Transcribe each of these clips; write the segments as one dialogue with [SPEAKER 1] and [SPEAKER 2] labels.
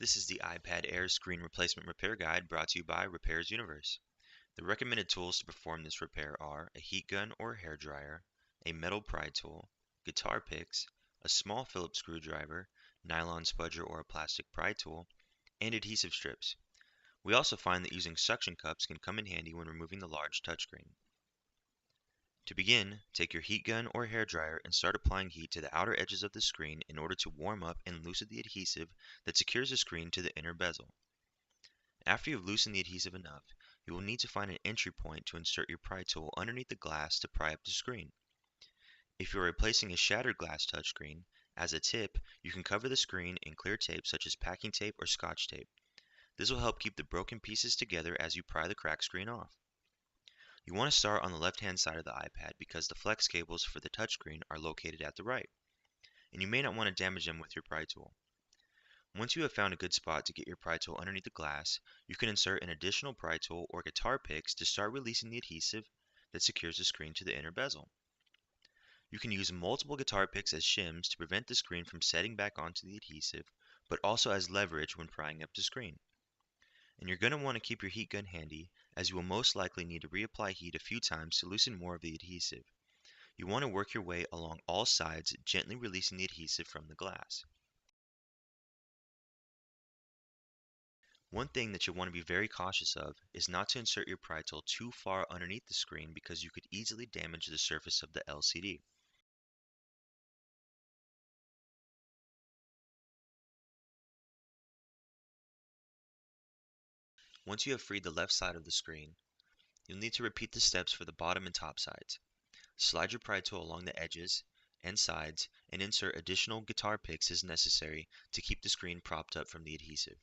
[SPEAKER 1] This is the iPad Air Screen Replacement Repair Guide brought to you by Repairs Universe. The recommended tools to perform this repair are a heat gun or hair dryer, a metal pry tool, guitar picks, a small Phillips screwdriver, nylon spudger or a plastic pry tool, and adhesive strips. We also find that using suction cups can come in handy when removing the large touchscreen. To begin, take your heat gun or hair dryer and start applying heat to the outer edges of the screen in order to warm up and loosen the adhesive that secures the screen to the inner bezel. After you have loosened the adhesive enough, you will need to find an entry point to insert your pry tool underneath the glass to pry up the screen. If you are replacing a shattered glass touchscreen, as a tip, you can cover the screen in clear tape such as packing tape or scotch tape. This will help keep the broken pieces together as you pry the cracked screen off. You want to start on the left-hand side of the iPad because the flex cables for the touchscreen are located at the right, and you may not want to damage them with your pry tool. Once you have found a good spot to get your pry tool underneath the glass, you can insert an additional pry tool or guitar picks to start releasing the adhesive that secures the screen to the inner bezel. You can use multiple guitar picks as shims to prevent the screen from setting back onto the adhesive, but also as leverage when prying up the screen. And you're going to want to keep your heat gun handy, as you will most likely need to reapply heat a few times to loosen more of the adhesive. You want to work your way along all sides, gently releasing the adhesive from the glass. One thing that you'll want to be very cautious of is not to insert your pry tool too far underneath the screen because you could easily damage the surface of the LCD. Once you have freed the left side of the screen, you'll need to repeat the steps for the bottom and top sides. Slide your pry tool along the edges and sides and insert additional guitar picks as necessary to keep the screen propped up from the adhesive.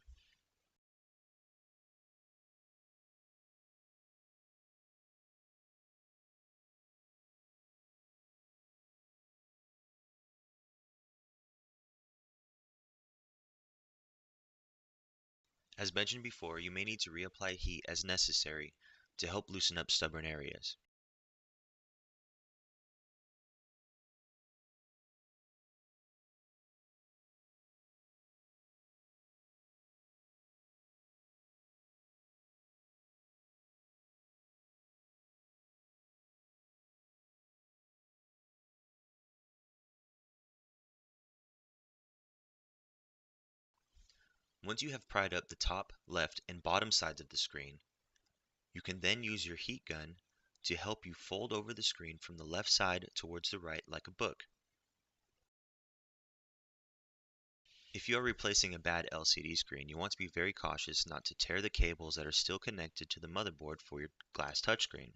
[SPEAKER 1] As mentioned before, you may need to reapply heat as necessary to help loosen up stubborn areas. Once you have pried up the top, left, and bottom sides of the screen, you can then use your heat gun to help you fold over the screen from the left side towards the right like a book. If you are replacing a bad LCD screen, you want to be very cautious not to tear the cables that are still connected to the motherboard for your glass touchscreen.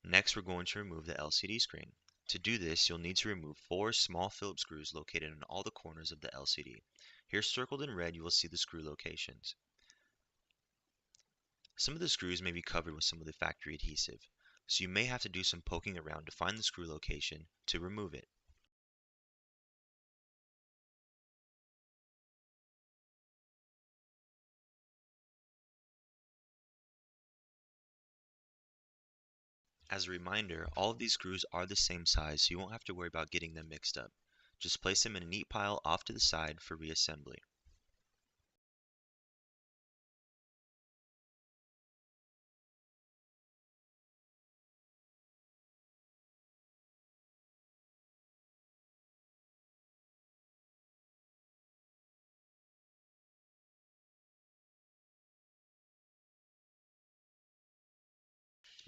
[SPEAKER 1] Next, we're going to remove the LCD screen. To do this, you'll need to remove 4 small Phillips screws located in all the corners of the LCD. Here circled in red, you will see the screw locations. Some of the screws may be covered with some of the factory adhesive, so you may have to do some poking around to find the screw location to remove it. As a reminder, all of these screws are the same size, so you won't have to worry about getting them mixed up. Just place them in a neat pile off to the side for reassembly.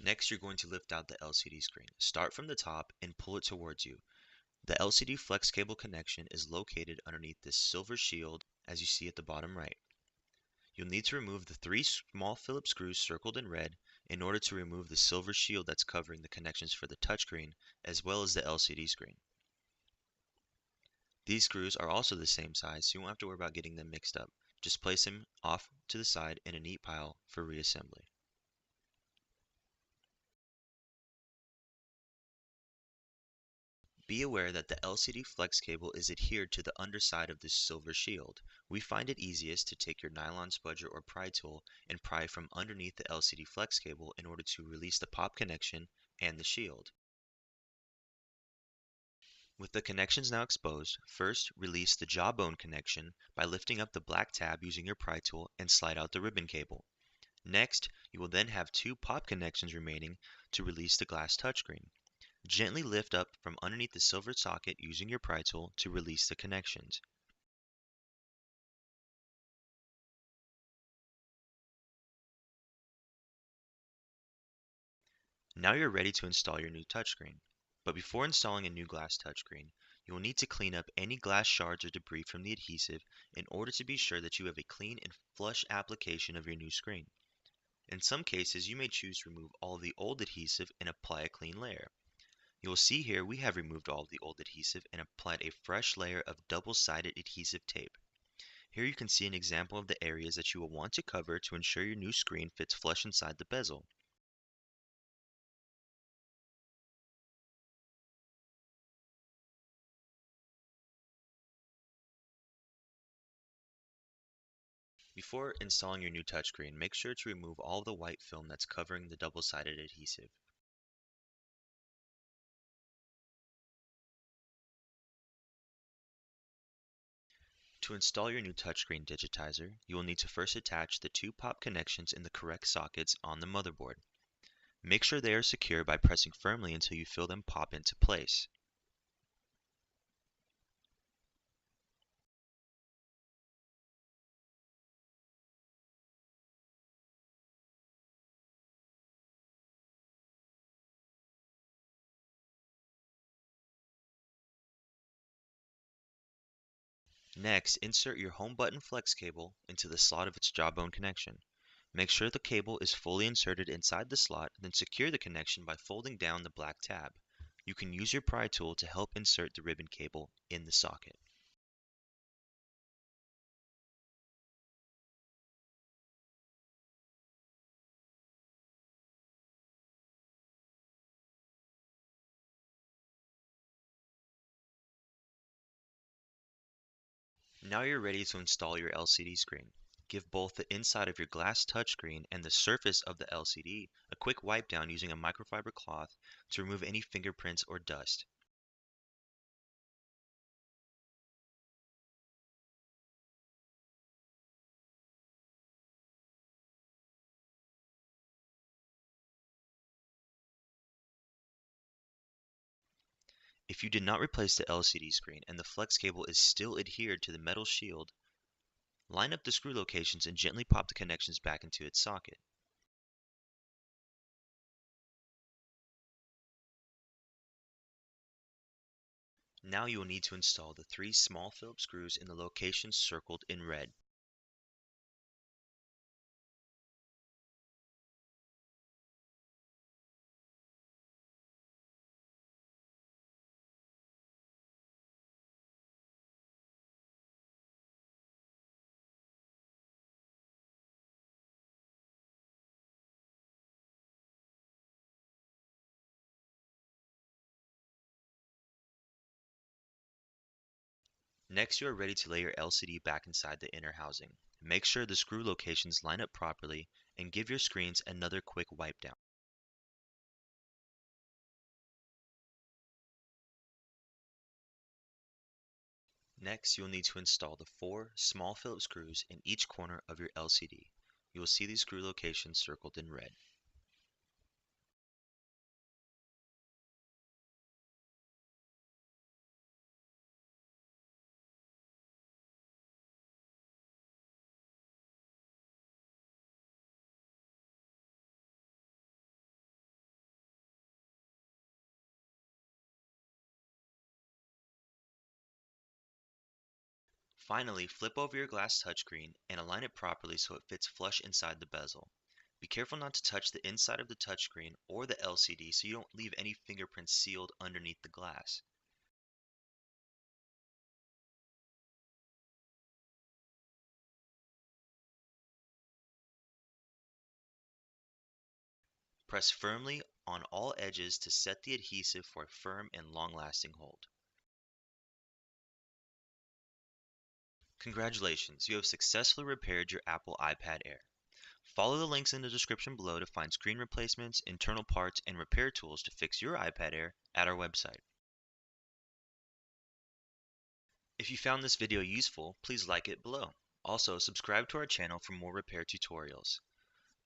[SPEAKER 1] Next, you're going to lift out the LCD screen. Start from the top and pull it towards you. The LCD flex cable connection is located underneath this silver shield as you see at the bottom right. You'll need to remove the 3 small Phillips screws circled in red in order to remove the silver shield that's covering the connections for the touchscreen as well as the LCD screen. These screws are also the same size, so you won't have to worry about getting them mixed up. Just place them off to the side in a neat pile for reassembly. Be aware that the LCD flex cable is adhered to the underside of this silver shield. We find it easiest to take your nylon spudger or pry tool and pry from underneath the LCD flex cable in order to release the pop connection and the shield. With the connections now exposed, first release the jawbone connection by lifting up the black tab using your pry tool and slide out the ribbon cable. Next, you will then have two pop connections remaining to release the glass touchscreen. Gently lift up from underneath the silver socket using your pry tool to release the connections. Now you're ready to install your new touchscreen. But before installing a new glass touchscreen, you will need to clean up any glass shards or debris from the adhesive in order to be sure that you have a clean and flush application of your new screen. In some cases, you may choose to remove all of the old adhesive and apply a clean layer. You will see here we have removed all of the old adhesive and applied a fresh layer of double-sided adhesive tape. Here you can see an example of the areas that you will want to cover to ensure your new screen fits flush inside the bezel. Before installing your new touchscreen, make sure to remove all of the white film that's covering the double-sided adhesive. To install your new touchscreen digitizer, you will need to first attach the two pop connections in the correct sockets on the motherboard. Make sure they are secure by pressing firmly until you feel them pop into place. Next, insert your home button flex cable into the slot of its jawbone connection. Make sure the cable is fully inserted inside the slot, then secure the connection by folding down the black tab. You can use your pry tool to help insert the ribbon cable in the socket. Now you're ready to install your LCD screen. Give both the inside of your glass touchscreen and the surface of the LCD a quick wipe down using a microfiber cloth to remove any fingerprints or dust. If you did not replace the LCD screen and the flex cable is still adhered to the metal shield, line up the screw locations and gently pop the connections back into its socket. Now you will need to install the three small Phillips screws in the locations circled in red. Next, you are ready to lay your LCD back inside the inner housing. Make sure the screw locations line up properly and give your screens another quick wipe down. Next, you will need to install the four small Phillips screws in each corner of your LCD. You will see these screw locations circled in red. Finally, flip over your glass touchscreen and align it properly so it fits flush inside the bezel. Be careful not to touch the inside of the touchscreen or the LCD so you don't leave any fingerprints sealed underneath the glass. Press firmly on all edges to set the adhesive for a firm and long-lasting hold. Congratulations, you have successfully repaired your Apple iPad Air. Follow the links in the description below to find screen replacements, internal parts, and repair tools to fix your iPad Air at our website. If you found this video useful, please like it below. Also, subscribe to our channel for more repair tutorials.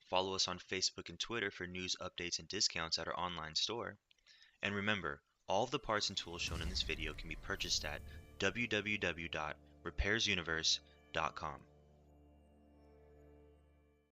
[SPEAKER 1] Follow us on Facebook and Twitter for news, updates, and discounts at our online store. And remember, all of the parts and tools shown in this video can be purchased at www.repairsuniverse.com.